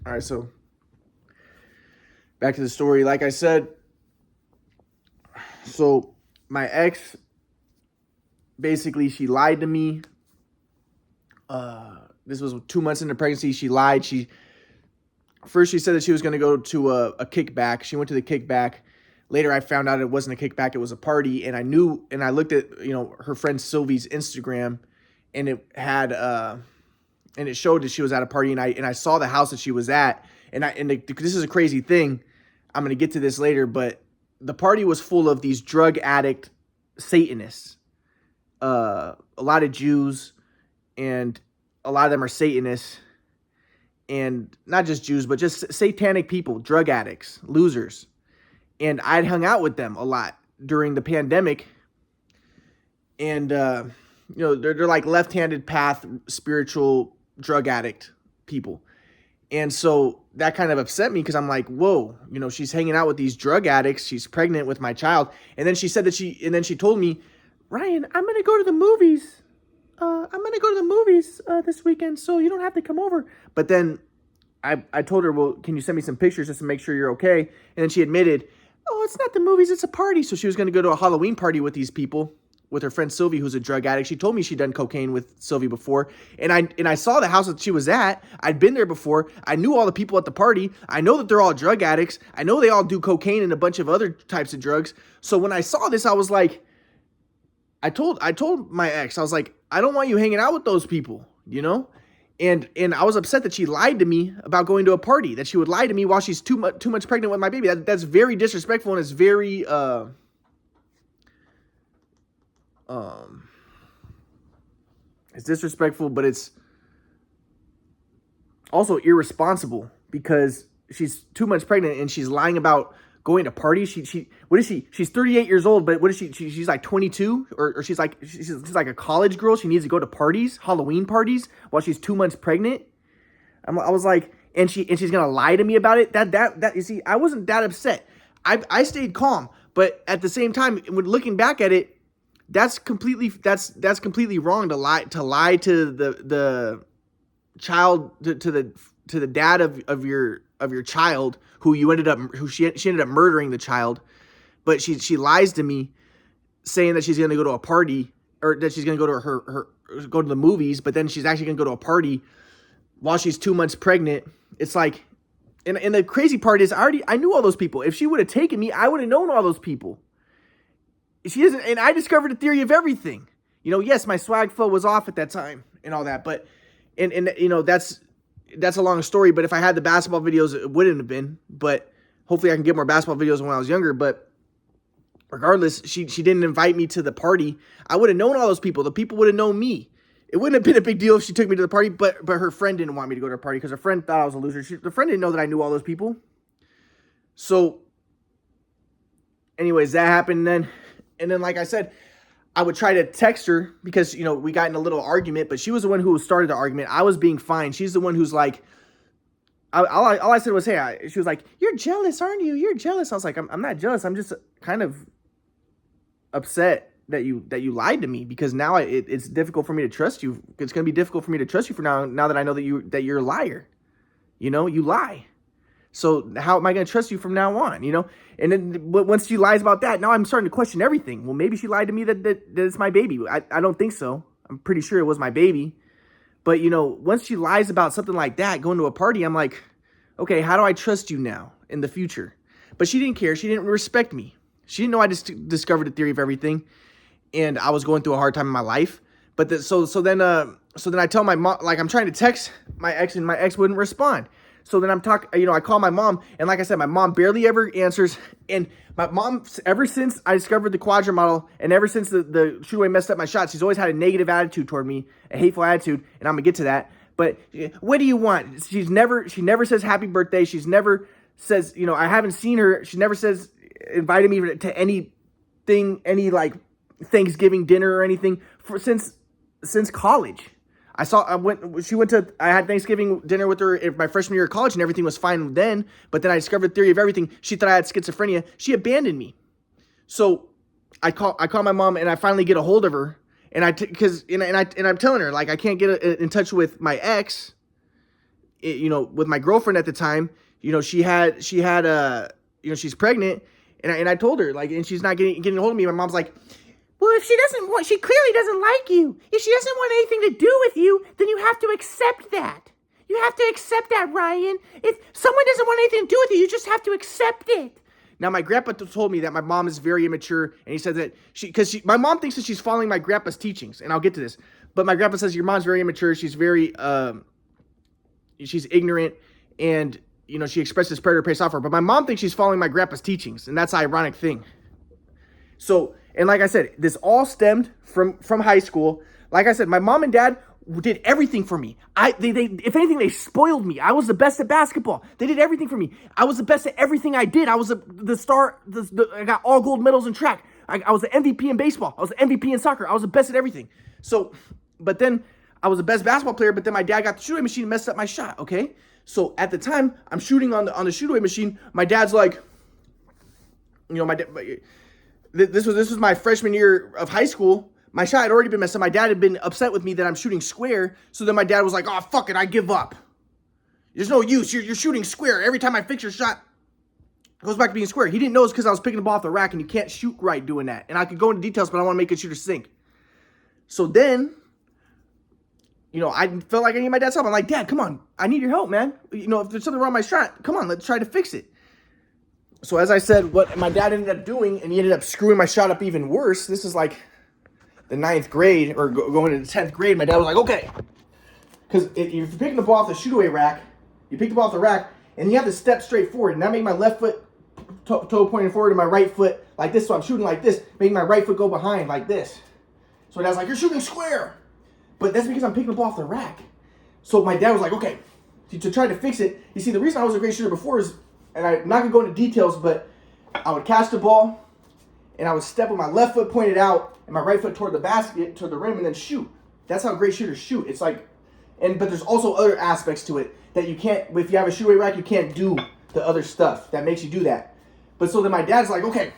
All right, so back to the story. Like I said, so my ex basically she lied to me. This was 2 months into pregnancy. She lied. She said that she was going to go to a kickback. She went to the kickback. Later, I found out it wasn't a kickback; it was a party. And I looked at her friend Sylvie's Instagram, and it showed that she was at a party. And I saw the house that she was at. This is a crazy thing. I'm going to get to this later, but the party was full of these drug addict Satanists. A lot of Jews, and a lot of them are Satanists. And not just Jews, but just satanic people, drug addicts, losers. And I'd hung out with them a lot during the pandemic. And, they're like left-handed path, spiritual drug addict people. And so that kind of upset me because I'm like, whoa, she's hanging out with these drug addicts. She's pregnant with my child. And then she said she told me, Ryan, I'm going to go to the movies. This weekend, so you don't have to come over. But then I told her, well, can you send me some pictures just to make sure you're okay? And then she admitted, oh, it's not the movies, it's a party. So she was going to go to a Halloween party with these people, with her friend Sylvie, who's a drug addict. She told me she'd done cocaine with Sylvie before. And I saw the house that she was at. I'd been there before. I knew all the people at the party. I know that they're all drug addicts. I know they all do cocaine and a bunch of other types of drugs. So when I saw this, I was like, I told my ex, I was like, I don't want you hanging out with those people, And I was upset that she lied to me about going to a party, that she would lie to me while she's too much pregnant with my baby. That's very disrespectful, and it's very it's disrespectful, but it's also irresponsible because she's 2 months pregnant and she's lying about going to parties. What is she? She's 38 years old, but what is she? She's like 22, or she's like a college girl. She needs to go to parties, Halloween parties, while she's 2 months pregnant. I was like, and she's gonna lie to me about it. That you see, I wasn't that upset. I stayed calm, but at the same time, when looking back at it, that's completely wrong to lie to the child, to the dad of your child, who she ended up murdering the child. But she lies to me, saying that she's going to go to a party, or that she's going to go to go to the movies, but then she's actually going to go to a party while she's 2 months pregnant. It's like, and the crazy part is, I knew all those people. If she would have taken me, I would have known all those people. She isn't, and I discovered a theory of everything. Yes, my swag flow was off at that time and all that, but and that's a long story. But if I had the basketball videos, it wouldn't have been. But hopefully I can get more basketball videos when I was younger. But regardless, she didn't invite me to the party. I would have known all those people. The people would have known me. It wouldn't have been a big deal if she took me to the party, but her friend didn't want me to go to her party because her friend thought I was a loser. The friend didn't know that I knew all those people. So anyways, that happened then. And then, like I said, I would try to text her because, we got in a little argument, but she was the one who started the argument. I was being fine. She's the one who's like, all I said was, hey, she was like, you're jealous, aren't you? You're jealous. I was like, I'm not jealous. I'm just kind of upset that you lied to me, because now it's difficult for me to trust you. It's going to be difficult for me to trust you for now that I know that you're a liar. You lie. So how am I going to trust you from now on? And then once she lies about that, now I'm starting to question everything. Well, maybe she lied to me that it's my baby. I don't think so. I'm pretty sure it was my baby. But, once she lies about something like that, going to a party, I'm like, okay, how do I trust you now in the future? But she didn't care. She didn't respect me. She didn't know I just discovered the theory of everything, and I was going through a hard time in my life. But so then I tell my mom, like, I'm trying to text my ex, and my ex wouldn't respond. So then I call my mom, and like I said, my mom barely ever answers. And my mom, ever since I discovered the Quadra model, and ever since the shootaway messed up my shot, she's always had a negative attitude toward me, a hateful attitude, and I'm gonna get to that. But what do you want? She never says happy birthday. She's never says, I haven't seen her. She never says, invited me to anything, any like Thanksgiving dinner or anything since college. I had Thanksgiving dinner with her in my freshman year of college, and everything was fine then. But then I discovered the theory of everything. She thought I had schizophrenia. She abandoned me. So I call my mom, and I finally get a hold of her, and I'm telling her, like, I can't get in touch with my ex, with my girlfriend at the time, she had she's pregnant, and I told her, like, and she's not getting a hold of me. My mom's like, well, if she clearly doesn't like you. If she doesn't want anything to do with you, then you have to accept that. You have to accept that, Ryan. If someone doesn't want anything to do with you, you just have to accept it. Now, my grandpa told me that my mom is very immature, and he said that my mom thinks that she's following my grandpa's teachings, and I'll get to this. But my grandpa says your mom's very immature. She's very, she's ignorant, and, she expresses predator prey software. But my mom thinks she's following my grandpa's teachings, and that's an ironic thing. So, and like I said, this all stemmed from high school. Like I said, my mom and dad did everything for me. They if anything, they spoiled me. I was the best at basketball. They did everything for me. I was the best at everything I did. I was the star. I got all gold medals in track. I was the MVP in baseball. I was the MVP in soccer. I was the best at everything. So, but then I was the best basketball player. But then my dad got the shooting machine and messed up my shot. Okay, so at the time I'm shooting on the shoot-away machine. My dad's like, this was my freshman year of high school. My shot had already been messed up. My dad had been upset with me that I'm shooting square. So then my dad was like, oh, fuck it, I give up. There's no use. You're shooting square. Every time I fix your shot, it goes back to being square. He didn't know it's because I was picking the ball off the rack, and you can't shoot right doing that. And I could go into details, but I want to make a shooter sink. So then, I felt like I needed my dad's help. I'm like, Dad, come on. I need your help, man. If there's something wrong with my shot, come on, let's try to fix it. So as I said, what my dad ended up doing, and he ended up screwing my shot up even worse. This is like the 9th grade, or going into the 10th grade. My dad was like, okay. Because if you're picking the ball off the shoot-away rack, you pick the ball off the rack, and you have to step straight forward. And I make my left foot toe pointing forward and my right foot like this. So I'm shooting like this, making my right foot go behind like this. So my dad's like, you're shooting square. But that's because I'm picking the ball off the rack. So my dad was like, okay. To try to fix it, you see, the reason I was a great shooter before is, and I'm not going to go into details, but I would catch the ball, and I would step with my left foot pointed out and my right foot toward the basket, toward the rim, and then shoot. That's how great shooters shoot. It's like, but there's also other aspects to it that you can't, if you have a shoot-away rack, you can't do the other stuff that makes you do that. But so then my dad's like, okay,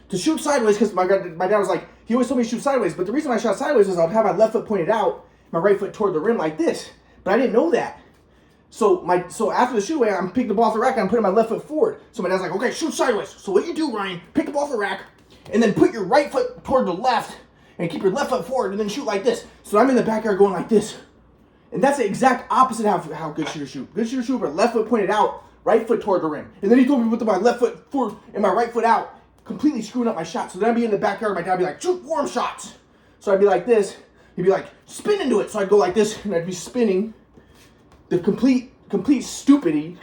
to shoot sideways, because my dad was like, he always told me to shoot sideways, but the reason I shot sideways was I would have my left foot pointed out, my right foot toward the rim like this. But I didn't know that. So after the shoot-away, I'm picking the ball off the rack, and I'm putting my left foot forward. So my dad's like, okay, shoot sideways. So what you do, Ryan, pick the ball off the rack, and then put your right foot toward the left, and keep your left foot forward, and then shoot like this. So I'm in the backyard going like this. And that's the exact opposite of how good shooters shoot. Good shooters shoot with left foot pointed out, right foot toward the rim. And then he told me to put my left foot forward and my right foot out, completely screwing up my shot. So then I'd be in the backyard, my dad would be like, shoot warm shots. So I'd be like this. He'd be like, spin into it. So I'd go like this, and I'd be spinning. The complete stupidity.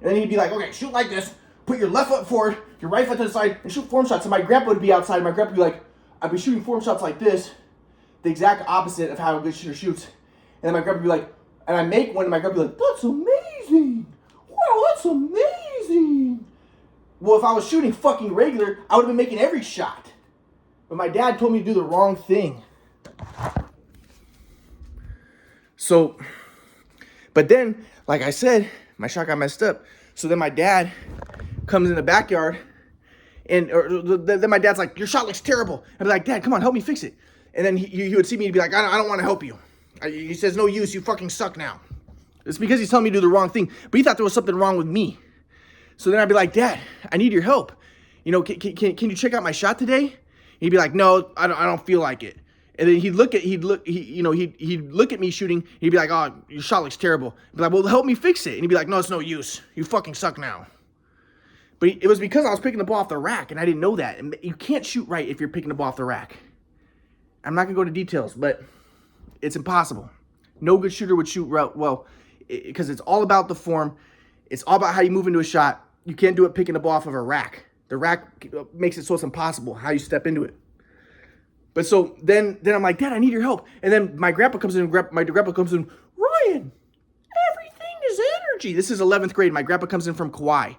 And then he'd be like, okay, shoot like this. Put your left foot forward, your right foot to the side, and shoot form shots. And my grandpa would be outside. My grandpa would be like, I'd be shooting form shots like this, the exact opposite of how a good shooter shoots. And then my grandpa would be like, and I make one, and my grandpa would be like, that's amazing. Wow, that's amazing. Well, if I was shooting fucking regular, I would have been making every shot. But my dad told me to do the wrong thing. So, but then, like I said, my shot got messed up. So then my dad comes in the backyard, and then my dad's like, your shot looks terrible. I'd be like, Dad, come on, help me fix it. And then he would see me and be like, I don't want to help you. He says, no use, you fucking suck now. It's because he's telling me to do the wrong thing. But he thought there was something wrong with me. So then I'd be like, Dad, I need your help. Can you check out my shot today? He'd be like, no, I don't feel like it. And then he'd look at me shooting. He'd be like, oh, your shot looks terrible. I'd be like, well, help me fix it. And he'd be like, no, it's no use. You fucking suck now. But it was because I was picking the ball off the rack, and I didn't know that. And you can't shoot right if you're picking the ball off the rack. I'm not going to go into details, but it's impossible. No good shooter would shoot well because it's all about the form. It's all about how you move into a shot. You can't do it picking the ball off of a rack. The rack makes it so it's impossible how you step into it. But so then I'm like, Dad, I need your help. And then my grandpa comes in, Ryan, everything is energy. This is 11th grade. My grandpa comes in from Kauai.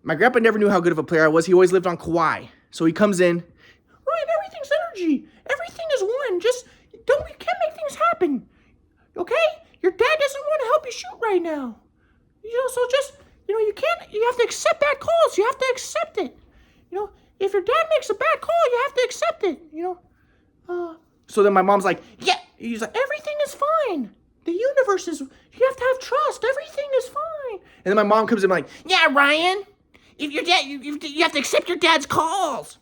My grandpa never knew how good of a player I was. He always lived on Kauai. So he comes in, Ryan, everything's energy. Everything is one. We can't make things happen. Okay? Your dad doesn't want to help you shoot right now. You have to accept bad calls. You have to accept it. If your dad makes a bad call, you have to accept it, So then my mom's like, yeah. He's like, everything is fine. The universe is, you have to have trust. Everything is fine. And then my mom comes in like, yeah, Ryan, if your dad, you have to accept your dad's calls.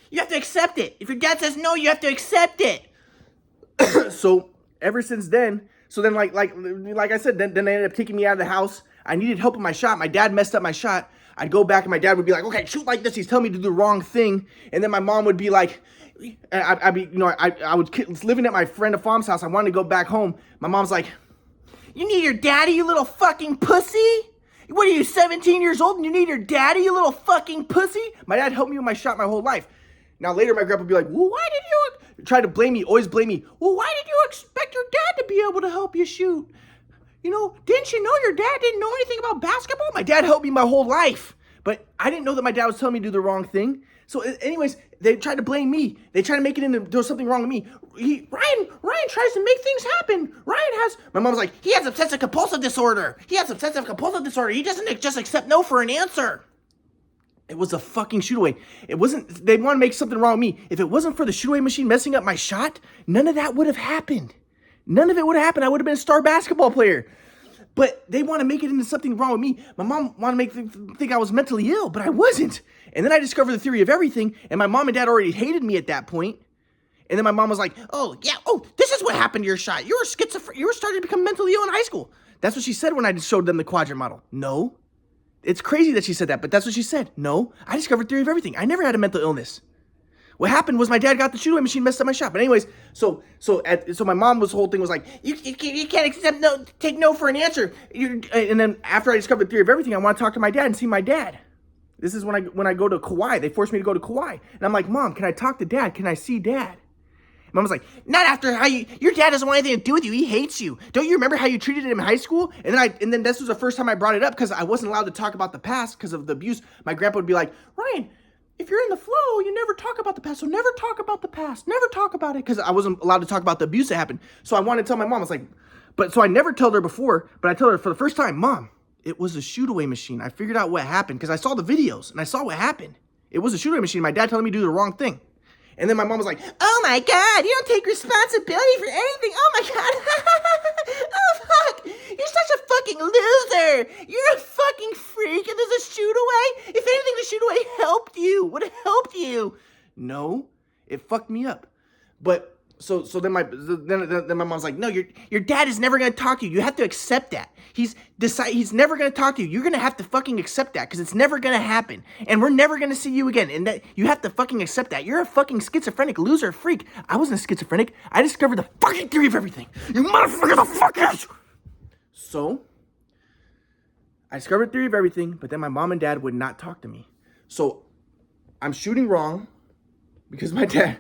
You have to accept it. If your dad says no, you have to accept it. So ever since then, so then like I said, then they ended up taking me out of the house. I needed help with my shot. My dad messed up my shot. I'd go back and my dad would be like, okay, shoot like this. He's telling me to do the wrong thing. And then my mom would be like, I was living at my friend Afam's house. I wanted to go back home. My mom's like, you need your daddy, you little fucking pussy? What are you, 17 years old and you need your daddy, you little fucking pussy? My dad helped me with my shot my whole life. Now later my grandpa would be like, well, why did you try to blame me, always blame me. Well, why did you expect your dad to be able to help you shoot? You know, didn't you know your dad didn't know anything about basketball? My dad helped me my whole life. But I didn't know that my dad was telling me to do the wrong thing. So anyways, they tried to blame me. They tried to make it into there was something wrong with me. Ryan tries to make things happen. My mom was like, he has obsessive compulsive disorder. He doesn't just accept no for an answer. It was a fucking shoot away. It wasn't, they want to make something wrong with me. If it wasn't for the shoot away machine messing up my shot, none of that would have happened. None of it would have happened. I would have been a star basketball player. But they want to make it into something wrong with me. My mom wanted to think I was mentally ill, but I wasn't. And then I discovered the theory of everything, and my mom and dad already hated me at that point. And then my mom was like, this is what happened to your shot. You were schizophrenic. You were starting to become mentally ill in high school. That's what she said when I showed them the quadrant model. No. It's crazy that she said that, but that's what she said. No, I discovered theory of everything. I never had a mental illness. What happened was my dad got the shoot away machine, messed up my shot. But anyways, so my mom's whole thing was like, you can't accept no, take no for an answer. And then after I discovered the theory of everything, I want to talk to my dad and see my dad. This is when I go to Kauai. They forced me to go to Kauai, and I'm like, Mom, can I talk to Dad? Can I see Dad? Mom was like, not after how your dad doesn't want anything to do with you. He hates you. Don't you remember how you treated him in high school? And then this was the first time I brought it up because I wasn't allowed to talk about the past because of the abuse. My grandpa would be like, Ryan, if you're in the flow, you never talk about the past. So never talk about the past. Never talk about it because I wasn't allowed to talk about the abuse that happened. So I wanted to tell my mom. I was like, so I never told her before, but I told her for the first time, Mom, it was a shoot away machine. I figured out what happened because I saw the videos and I saw what happened. It was a shoot away machine. My dad telling me to do the wrong thing. And then my mom was like, oh my God, you don't take responsibility for anything. Oh my God. Oh fuck. You're such a fucking loser. You're a fucking freak and there's a shoot away. If anything, the shoot away helped you. Would have helped you. No, it fucked me up. But then my mom's like, no, your dad is never gonna talk to you. You have to accept that. He's never gonna talk to you. You're gonna have to fucking accept that because it's never gonna happen, and we're never gonna see you again. And that you have to fucking accept that. You're a fucking schizophrenic loser freak. I wasn't a schizophrenic. I discovered the fucking theory of everything. You motherfucker, the fuck is. So I discovered theory of everything, but then my mom and dad would not talk to me. So I'm shooting wrong because my dad,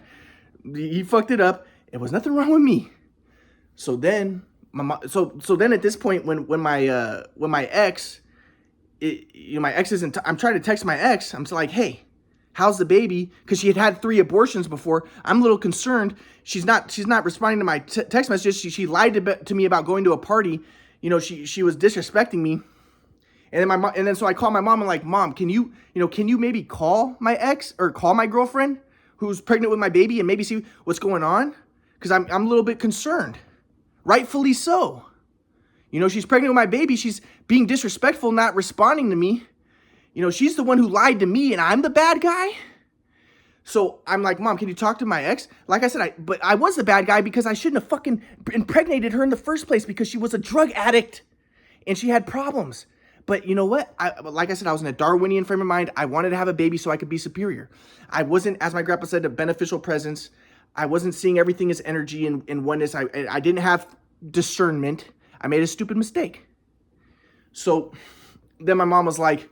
he fucked it up. It was nothing wrong with me. So then my mom, so then at this point when my ex, my ex isn't. I'm trying to text my ex. I'm like, hey, how's the baby? Because she had 3 abortions before. I'm a little concerned. She's not responding to my text messages. She lied to me about going to a party. You know, she was disrespecting me. And then so I call my mom and like, Mom, can you maybe call my ex or call my girlfriend who's pregnant with my baby and maybe see what's going on? Because I'm a little bit concerned. Rightfully so. You know, she's pregnant with my baby. She's being disrespectful, not responding to me. You know, she's the one who lied to me and I'm the bad guy. So I'm like, Mom, can you talk to my ex? Like I said, but I was the bad guy because I shouldn't have fucking impregnated her in the first place because she was a drug addict and she had problems. But you know what? Like I said, I was in a Darwinian frame of mind. I wanted to have a baby so I could be superior. I wasn't, as my grandpa said, a beneficial presence. I wasn't seeing everything as energy and oneness. I didn't have discernment. I made a stupid mistake. So then my mom was like,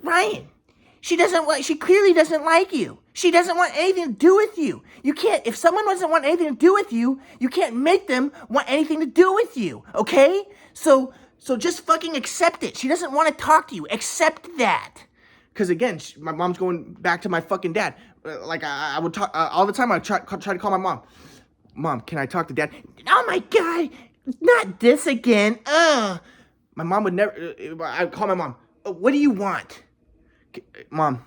Ryan, she clearly doesn't like you. She doesn't want anything to do with you. You can't, if someone doesn't want anything to do with you, you can't make them want anything to do with you, okay? So just fucking accept it. She doesn't want to talk to you. Accept that. Because again, my mom's going back to my fucking dad. Like I would talk all the time. I try to call my mom. Mom, can I talk to Dad? Oh my God, not this again. My mom would never. I'd call my mom. What do you want? Mom,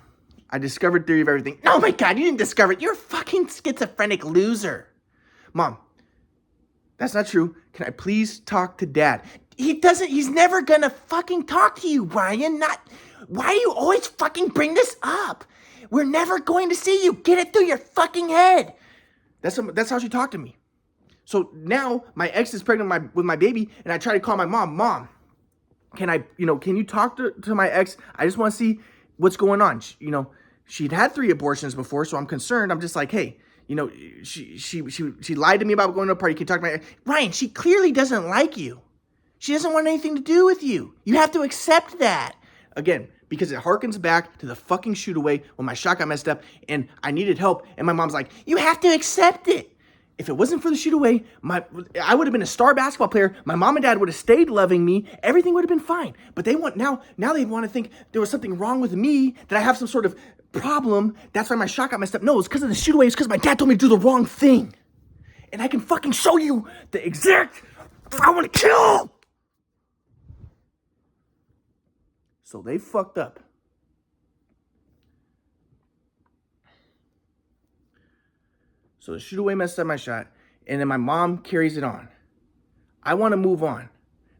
I discovered theory of everything. Oh my God, you didn't discover it. You're a fucking schizophrenic loser. Mom, That's not true. Can I please talk to dad? He's never gonna fucking talk to you, Ryan. Why do you always fucking bring this up? We're never going to see you. Get it through your fucking head. That's how she talked to me. So now my ex is pregnant with my baby, and I try to call my mom. Mom, can you talk to my ex? I just want to see what's going on. She'd had 3 abortions before, so I'm concerned. I'm just like, hey, she lied to me about going to a party. Can you talk to my ex? Ryan, she clearly doesn't like you. She doesn't want anything to do with you. You have to accept that. Again, because it harkens back to the fucking shoot away when my shot got messed up and I needed help, and my mom's like, you have to accept it. If it wasn't for the shoot away, I would have been a star basketball player. My mom and dad would have stayed loving me. Everything would have been fine. But they want now they want to think there was something wrong with me, that I have some sort of problem. That's why my shot got messed up. No, it's because of the shoot away. It's because my dad told me to do the wrong thing. And I can fucking show you the exact I want to kill. So they fucked up. So the shoot away messed up my shot, and then my mom carries it on. I want to move on,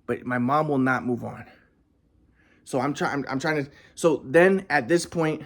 but my mom will not move on. So I'm trying to. So then at this point,